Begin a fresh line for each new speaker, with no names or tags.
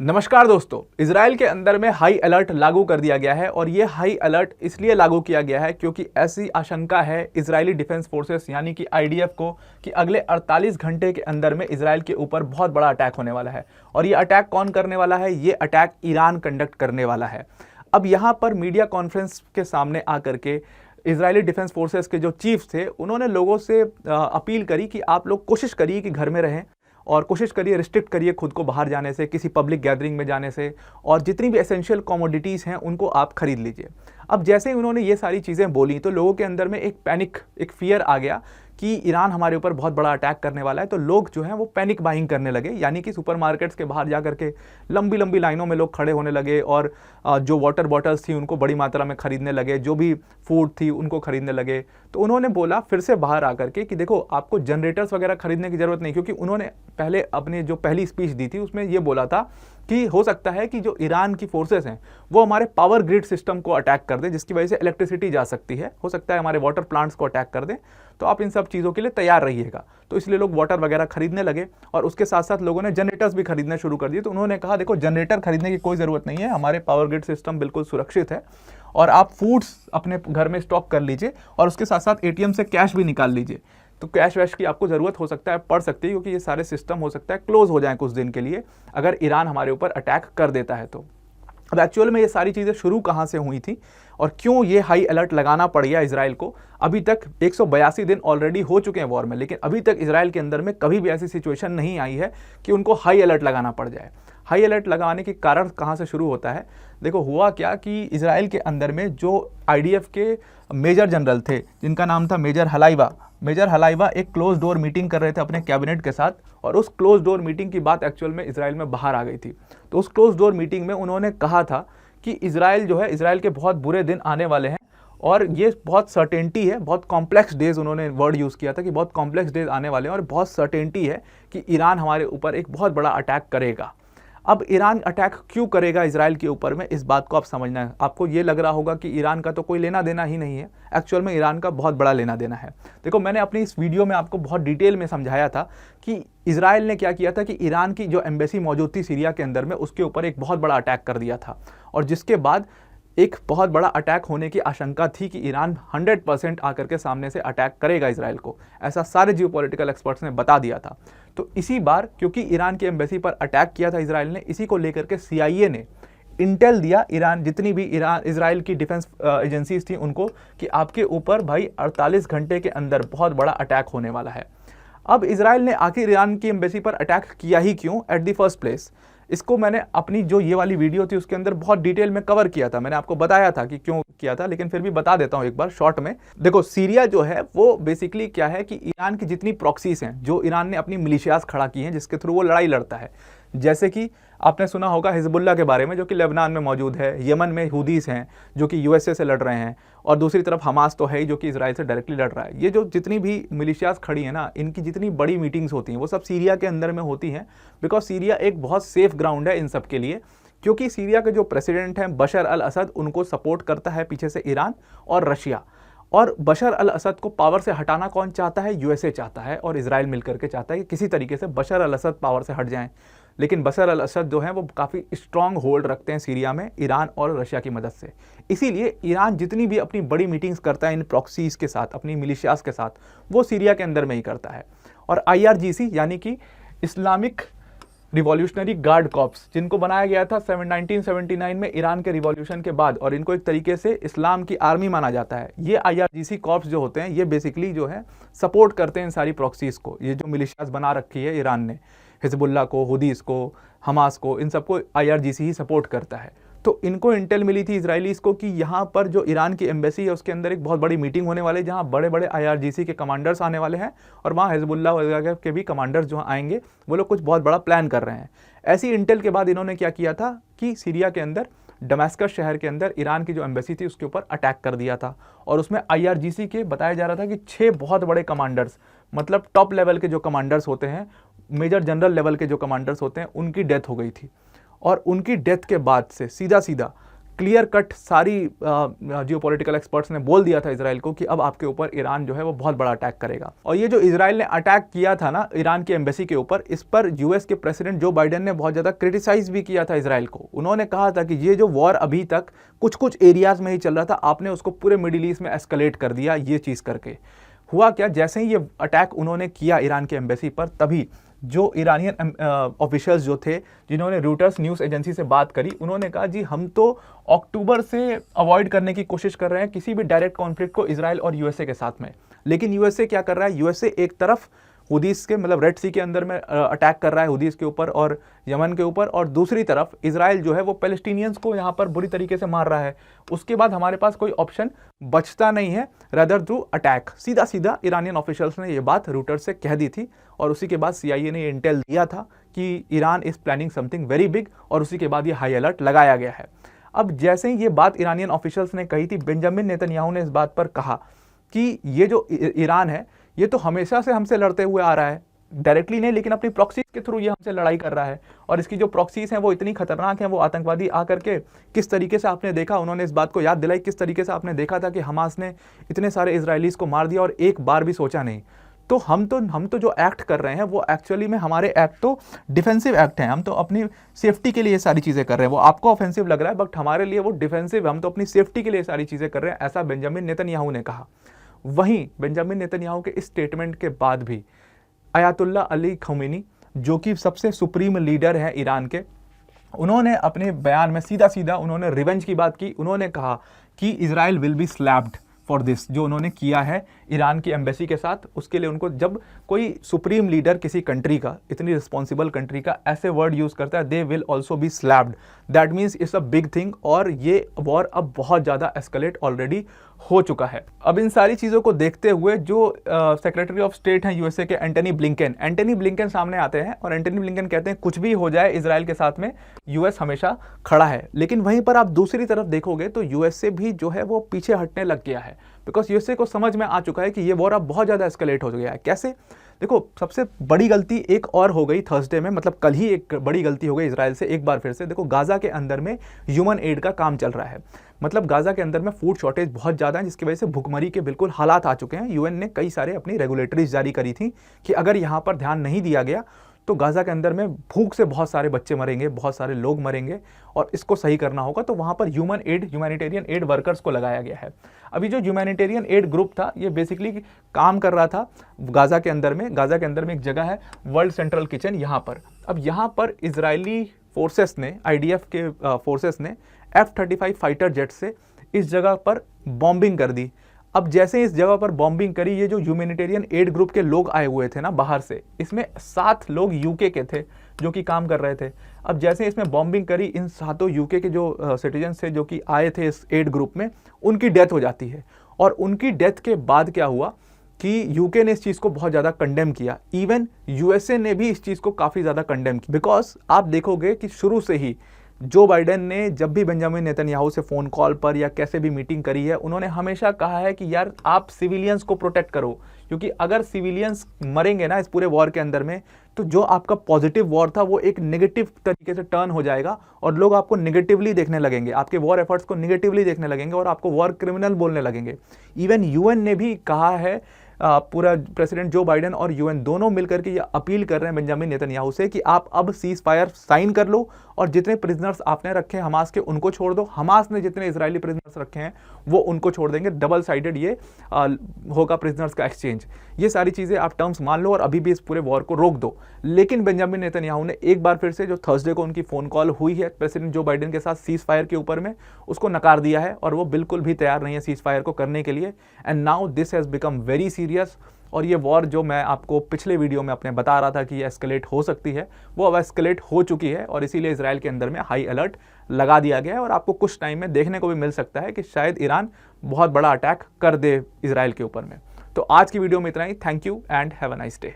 नमस्कार दोस्तों, इजराइल के अंदर में हाई अलर्ट लागू कर दिया गया है और ये हाई अलर्ट इसलिए लागू किया गया है क्योंकि ऐसी आशंका है इजरायली डिफेंस फोर्सेस यानी कि आईडीएफ को कि अगले 48 घंटे के अंदर में इजराइल के ऊपर बहुत बड़ा अटैक होने वाला है। और ये अटैक कौन करने वाला है? ये अटैक ईरान कंडक्ट करने वाला है। अब यहाँ पर मीडिया कॉन्फ्रेंस के सामने आकर के इजरायली डिफेंस फोर्सेस के जो चीफ थे उन्होंने लोगों से अपील करी कि आप लोग कोशिश करिए कि घर में रहें और कोशिश करिए, रिस्ट्रिक्ट करिए खुद को बाहर जाने से, किसी पब्लिक गैदरिंग में जाने से, और जितनी भी एसेंशियल कमोडिटीज़ हैं उनको आप खरीद लीजिए। अब जैसे ही उन्होंने ये सारी चीज़ें बोली तो लोगों के अंदर में एक पैनिक, एक फियर आ गया कि ईरान हमारे ऊपर बहुत बड़ा अटैक करने वाला है। तो लोग जो हैं वो पैनिक बाइंग करने लगे, यानी कि सुपरमार्केट्स के बाहर जा करके लंबी लंबी लाइनों में लोग खड़े होने लगे और जो वाटर बॉटल्स थी उनको बड़ी मात्रा में खरीदने लगे, जो भी फूड थी उनको खरीदने लगे। तो उन्होंने बोला फिर से बाहर आकर के कि देखो, आपको जनरेटर्स वगैरह खरीदने की ज़रूरत नहीं, क्योंकि उन्होंने पहले अपने जो पहली स्पीच दी थी उसमें ये बोला था कि हो सकता है कि जो ईरान की फोर्सेस हैं वो हमारे पावर ग्रिड सिस्टम को अटैक कर दें, जिसकी वजह से इलेक्ट्रिसिटी जा सकती है, हो सकता है हमारे वाटर प्लांट्स को अटैक कर दें, तो आप इन सब चीज़ों के लिए तैयार रहिएगा। तो इसलिए लोग वाटर वगैरह खरीदने लगे और उसके साथ साथ लोगों ने जनरेटर्स भी खरीदने शुरू कर दिए। तो उन्होंने कहा देखो, जनरेटर खरीदने की कोई ज़रूरत नहीं है, हमारे पावर ग्रिड सिस्टम बिल्कुल सुरक्षित है और आप फूड्स अपने घर में स्टॉक कर लीजिए और उसके साथ साथ एटीएम से कैश भी निकाल लीजिए। तो कैश वैश की आपको ज़रूरत हो सकता है, पड़ सकती है, क्योंकि ये सारे सिस्टम हो सकता है क्लोज हो जाएं कुछ दिन के लिए अगर ईरान हमारे ऊपर अटैक कर देता है तो। अब एक्चुअल में ये सारी चीज़ें शुरू कहाँ से हुई थी और क्यों ये हाई अलर्ट लगाना पड़ गया इजराइल को? अभी तक 182 दिन ऑलरेडी हो चुके हैं वॉर में, लेकिन अभी तक इजराइल के अंदर में कभी भी ऐसी सिचुएशन नहीं आई है कि उनको हाई अलर्ट लगाना पड़ जाए। हाई अलर्ट लगाने के कारण कहाँ से शुरू होता है? देखो, हुआ क्या कि इजराइल के अंदर में जो आईडीएफ के मेजर जनरल थे जिनका नाम था मेजर हलाइवा एक क्लोज डोर मीटिंग कर रहे थे अपने कैबिनेट के साथ, और उस क्लोज डोर मीटिंग की बात एक्चुअल में इजराइल में बाहर आ गई थी। तो उस क्लोज डोर मीटिंग में उन्होंने कहा था कि इजराइल जो है, इजराइल के बहुत बुरे दिन आने वाले हैं और ये बहुत सर्टेनिटी है, बहुत कॉम्प्लेक्स डेज, उन्होंने वर्ड यूज़ किया था कि बहुत कॉम्प्लेक्स डेज आने वाले हैं और बहुत सर्टेनिटी है कि ईरान हमारे ऊपर एक बहुत बड़ा अटैक करेगा। अब ईरान अटैक क्यों करेगा इजराइल के ऊपर में, इस बात को आप समझना है। आपको ये लग रहा होगा कि ईरान का तो कोई लेना देना ही नहीं है, एक्चुअल में ईरान का बहुत बड़ा लेना देना है। देखो, मैंने अपनी इस वीडियो में आपको बहुत डिटेल में समझाया था कि इजराइल ने क्या किया था कि ईरान की जो एम्बेसी मौजूद थी सीरिया के अंदर में, उसके ऊपर एक बहुत बड़ा अटैक कर दिया था और जिसके बाद एक बहुत बड़ा अटैक होने की आशंका थी कि ईरान 100% आकर के सामने से अटैक करेगा इजराइल को। ऐसा सारे जियोपॉलिटिकल एक्सपर्ट्स ने बता दिया था। तो इसी बार क्योंकि ईरान की एम्बेसी पर अटैक किया था इजराइल ने, इसी को लेकर के सीआईए ने इंटेल दिया ईरान, जितनी भी इजराइल की डिफेंस एजेंसीज थी उनको, कि आपके ऊपर भाई 48 घंटे के अंदर बहुत बड़ा अटैक होने वाला है। अब इजराइल ने आखिर ईरान की एम्बेसी पर अटैक किया ही क्यों एट द फर्स्ट प्लेस? इसको मैंने अपनी जो ये वाली वीडियो थी उसके अंदर बहुत डिटेल में कवर किया था, मैंने आपको बताया था कि क्यों किया था, लेकिन फिर भी बता देता हूं एक बार शॉर्ट में। देखो, सीरिया जो है वो बेसिकली क्या है कि ईरान की जितनी प्रॉक्सीज हैं, जो ईरान ने अपनी मिलिशियाज खड़ा की हैं जिसके थ्रू वो लड़ाई लड़ता है, जैसे कि आपने सुना होगा हिजबुल्लाह के बारे में जो कि लेबनान में मौजूद है, यमन में हुदीस हैं जो कि यूएसए से लड़ रहे हैं, और दूसरी तरफ हमास तो है ही जो कि इजराइल से डायरेक्टली लड़ रहा है। ये जो जितनी भी मिलिशियाज खड़ी हैं ना, इनकी जितनी बड़ी मीटिंग्स होती हैं वो सब सीरिया के अंदर में होती हैं, बिकॉज सीरिया एक बहुत सेफ ग्राउंड है इन सब के लिए, क्योंकि सीरिया के जो प्रेसिडेंट हैं बशर अल असद, उनको सपोर्ट करता है पीछे से ईरान और रशिया। और बशर अल असद को पावर से हटाना कौन चाहता है? यूएसए चाहता है और इजराइल मिलकर के चाहता है कि किसी तरीके से बशर अल असद पावर से हट जाएं। लेकिन बशर अल असद जो है वो काफ़ी स्ट्रॉन्ग होल्ड रखते हैं सीरिया में ईरान और रशिया की मदद से। इसीलिए ईरान जितनी भी अपनी बड़ी मीटिंग्स करता है इन प्रॉक्सीज के साथ, अपनी मिलिशियाज के साथ, वो सीरिया के अंदर में ही करता है। और IRGC यानी कि इस्लामिक रिवॉल्यूशनरी गार्ड कॉर्प्स, जिनको बनाया गया था 1979 में ईरान के रिवॉल्यूशन के बाद, और इनको एक तरीके से इस्लाम की आर्मी माना जाता है। ये IRGC कॉर्प्स जो होते हैं ये बेसिकली जो है सपोर्ट करते हैं इन सारी प्रॉक्सीज को। ये जो मिलिशियाज बना रखी है ईरान ने, हिजबुल्लाह को, हुदीस को, हमास को, इन सबको IRGC ही सपोर्ट करता है। तो इनको इंटेल मिली थी इजरायलीज़ को कि यहाँ पर जो ईरान की एम्बेसी है उसके अंदर एक बहुत बड़ी मीटिंग होने वाली है, जहाँ बड़े बड़े IRGC के कमांडर्स आने वाले हैं और वहाँ हिजबुल्लाह वगैरह के भी कमांडर्स जो आएंगे, वो लोग कुछ बहुत बड़ा प्लान कर रहे हैं। ऐसी इंटेल के बाद इन्होंने क्या किया था कि सीरिया के अंदर दमास्कस शहर के अंदर ईरान की जो एम्बेसी थी उसके ऊपर अटैक कर दिया था, और उसमें IRGC के बताया जा रहा था कि 6 बहुत बड़े कमांडर्स, मतलब टॉप लेवल के जो कमांडर्स होते हैं, मेजर जनरल लेवल के जो कमांडर्स होते हैं, उनकी डेथ हो गई थी। और उनकी डेथ के बाद से सीधा क्लियर कट सारी जियोपॉलिटिकल एक्सपर्ट्स ने बोल दिया था इजराइल को कि अब आपके ऊपर ईरान जो है वो बहुत बड़ा अटैक करेगा। और ये जो इजराइल ने अटैक किया था ना ईरान की एम्बेसी के ऊपर, इस पर यूएस के प्रेसिडेंट जो बाइडेन ने बहुत ज़्यादा क्रिटिसाइज भी किया था इजराइल को। उन्होंने कहा था कि ये जो वॉर अभी तक कुछ कुछ एरियाज में ही चल रहा था, आपने उसको पूरे मिडिल ईस्ट में एस्केलेट कर दिया। ये चीज़ करके हुआ क्या, जैसे ही ये अटैक उन्होंने किया ईरान के एम्बेसी पर, तभी जो ईरानियन ऑफिशियल्स जो थे जिन्होंने रूटर्स न्यूज़ एजेंसी से बात करी, उन्होंने कहा जी हम तो अक्टूबर से अवॉइड करने की कोशिश कर रहे हैं किसी भी डायरेक्ट कॉन्फ्लिक्ट को इजराइल और यूएसए के साथ में। लेकिन यूएसए क्या कर रहा है, यूएसए एक तरफ हुदीस के मतलब रेड सी के अंदर में अटैक कर रहा है हुदीस के ऊपर और यमन के ऊपर, और दूसरी तरफ इजराइल जो है वो पैलेस्टीनियंस को यहाँ पर बुरी तरीके से मार रहा है। उसके बाद हमारे पास कोई ऑप्शन बचता नहीं है रदर थ्रू अटैक। सीधा सीधा ईरानियन ऑफिशियल्स ने ये बात रूटर्स से कह दी थी, और उसी के बाद सीआईए ने ये इंटेल दिया था कि Iran is planning something very big, और उसी के बाद ये हाई अलर्ट लगाया गया है। अब जैसे ही ये बात ईरानियन ऑफिशियल्स ने कही थी, बेंजामिन नेतन्याहू ने इस बात पर कहा कि ये जो ईरान है ये तो हमेशा से हमसे लड़ते हुए आ रहा है, डायरेक्टली नहीं लेकिन अपनी प्रॉक्सीज के थ्रू ये हमसे लड़ाई कर रहा है, और इसकी जो प्रॉक्सीज हैं वो इतनी खतरनाक हैं, वो आतंकवादी आकर के किस तरीके से आपने देखा, उन्होंने इस बात को याद दिलाई किस तरीके से आपने देखा था कि हमास ने इतने सारे इजरायलीज को मार दिया और एक बार भी सोचा नहीं। तो हम तो जो एक्ट कर रहे हैं वो एक्चुअली में हमारे एक्ट तो डिफेंसिव एक्ट हैं, हम तो अपनी सेफ्टी के लिए ये सारी चीज़ें कर रहे हैं। वो आपको ऑफेंसिव लग रहा है बट हमारे लिए वो डिफेंसिव है, हम तो अपनी सेफ्टी के लिए सारी चीज़ें कर रहे हैं, ऐसा बेंजामिन नेतन्याहू ने कहा। वहीं बेंजामिन नेतन्याहू के इस स्टेटमेंट के बाद भी अयातुल्ला अली खमीनी जो कि सबसे सुप्रीम लीडर है ईरान के, उन्होंने अपने बयान में सीधा सीधा उन्होंने रिवेंज की बात की। उन्होंने कहा कि Israel will be slapped for this, जो उन्होंने किया है ईरान की एम्बेसी के साथ। उसके लिए उनको, जब कोई सुप्रीम लीडर किसी कंट्री का, इतनी रिस्पॉन्सिबल कंट्री का ऐसे वर्ड यूज करता है, they will also be slapped, that means it's a big thing. और ये वॉर अब बहुत ज़्यादा एस्केलेट ऑलरेडी हो चुका है। अब इन सारी चीज़ों को देखते हुए जो सेक्रेटरी ऑफ स्टेट हैं यूएसए के एंटनी ब्लिंकन सामने आते हैं, और एंटनी ब्लिंकन कहते हैं कुछ भी हो जाए इजराइल के साथ में यूएस हमेशा खड़ा है। लेकिन वहीं पर आप दूसरी तरफ देखोगे तो यूएसए भी जो है वो पीछे हटने लग गया है, बिकॉज यूएसए को समझ में आ चुका है कि ये वॉर अब बहुत ज़्यादा एस्केलेट हो गया है। कैसे? देखो, सबसे बड़ी गलती एक और हो गई थर्सडे में, मतलब कल ही एक बड़ी गलती हो गई इजराइल से एक बार फिर से। देखो, गाजा के अंदर में ह्यूमन एड का काम चल रहा है, मतलब गाजा के अंदर में फूड शॉर्टेज बहुत ज़्यादा है, जिसकी वजह से भुखमरी के बिल्कुल हालात आ चुके हैं। यूएन ने कई सारे अपनी रेगुलेटरीज जारी करी थी कि अगर यहाँ पर ध्यान नहीं दिया गया तो गाजा के अंदर में भूख से बहुत सारे बच्चे मरेंगे, बहुत सारे लोग मरेंगे, और इसको सही करना होगा। तो वहाँ पर ह्यूमैनिटेरियन एड वर्कर्स को लगाया गया है। अभी जो ह्यूमैनिटेरियन एड ग्रुप था ये बेसिकली काम कर रहा था गाजा के अंदर में एक जगह है वर्ल्ड सेंट्रल किचन, यहाँ पर। अब यहाँ पर इजरायली फोर्सेस ने, आईडीएफ के फोर्सेस ने F-35 फाइटर जेट से इस जगह पर बॉम्बिंग कर दी। अब जैसे इस जगह पर बॉम्बिंग करी, ये जो ह्यूमैनिटेरियन एड ग्रुप के लोग आए हुए थे ना बाहर से, इसमें 7 लोग यूके के थे जो कि काम कर रहे थे। अब जैसे इसमें बॉम्बिंग करी, इन 7 यूके के जो सिटीजन थे जो कि आए थे इस एड ग्रुप में, उनकी डेथ हो जाती है। और उनकी डेथ के बाद क्या हुआ कि यूके ने इस चीज़ को बहुत ज़्यादा कंडेम किया। इवन यूएसए ने भी इस चीज़ को काफ़ी ज़्यादा कंडेम किया, बिकॉज आप देखोगे कि शुरू से ही जो बाइडेन ने जब भी बेंजामिन नेतन्याहू से फ़ोन कॉल पर या कैसे भी मीटिंग करी है, उन्होंने हमेशा कहा है कि यार आप सिविलियंस को प्रोटेक्ट करो, क्योंकि अगर सिविलियंस मरेंगे ना इस पूरे वॉर के अंदर में, तो जो आपका पॉजिटिव वॉर था वो एक नेगेटिव तरीके से टर्न हो जाएगा, और लोग आपको नेगेटिवली देखने लगेंगे, आपके वॉर एफर्ट्स को नेगेटिवली देखने लगेंगे, और आपको वॉर क्रिमिनल बोलने लगेंगे। इवन यूएन ने भी कहा है, पूरा प्रेसिडेंट जो बाइडेन और यूएन दोनों मिलकर के ये अपील कर रहे हैं बेंजामिन नेतन्याहू से कि आप अब सीज फायर साइन कर लो, और जितने प्रिजनर्स आपने रखे हैं हमास के उनको छोड़ दो। हमास ने जितने इजरायली प्रिजनर्स रखे हैं वो उनको छोड़ देंगे, डबल साइडेड ये होगा प्रिजनर्स का एक्सचेंज। ये सारी चीज़ें आप टर्म्स मान लो और अभी भी इस पूरे वॉर को रोक दो। लेकिन बेंजामिन नेतन्याहू ने एक बार फिर से, जो थर्सडे को उनकी फ़ोन कॉल हुई है प्रेसिडेंट जो बाइडेन के साथ सीज फायर के ऊपर में, उसको नकार दिया है, और वो बिल्कुल भी तैयार नहीं है सीज फायर को करने के लिए। And now this has become very serious. और ये वॉर जो मैं आपको पिछले वीडियो में अपने बता रहा था कि ये एस्केलेट हो सकती है, वो अब एस्केलेट हो चुकी है, और इसीलिए इजराइल के अंदर में हाई अलर्ट लगा दिया गया है। और आपको कुछ टाइम में देखने को भी मिल सकता है कि शायद ईरान बहुत बड़ा अटैक कर दे इजराइल के ऊपर में। तो आज की वीडियो में इतना ही। Thank you and have a nice day.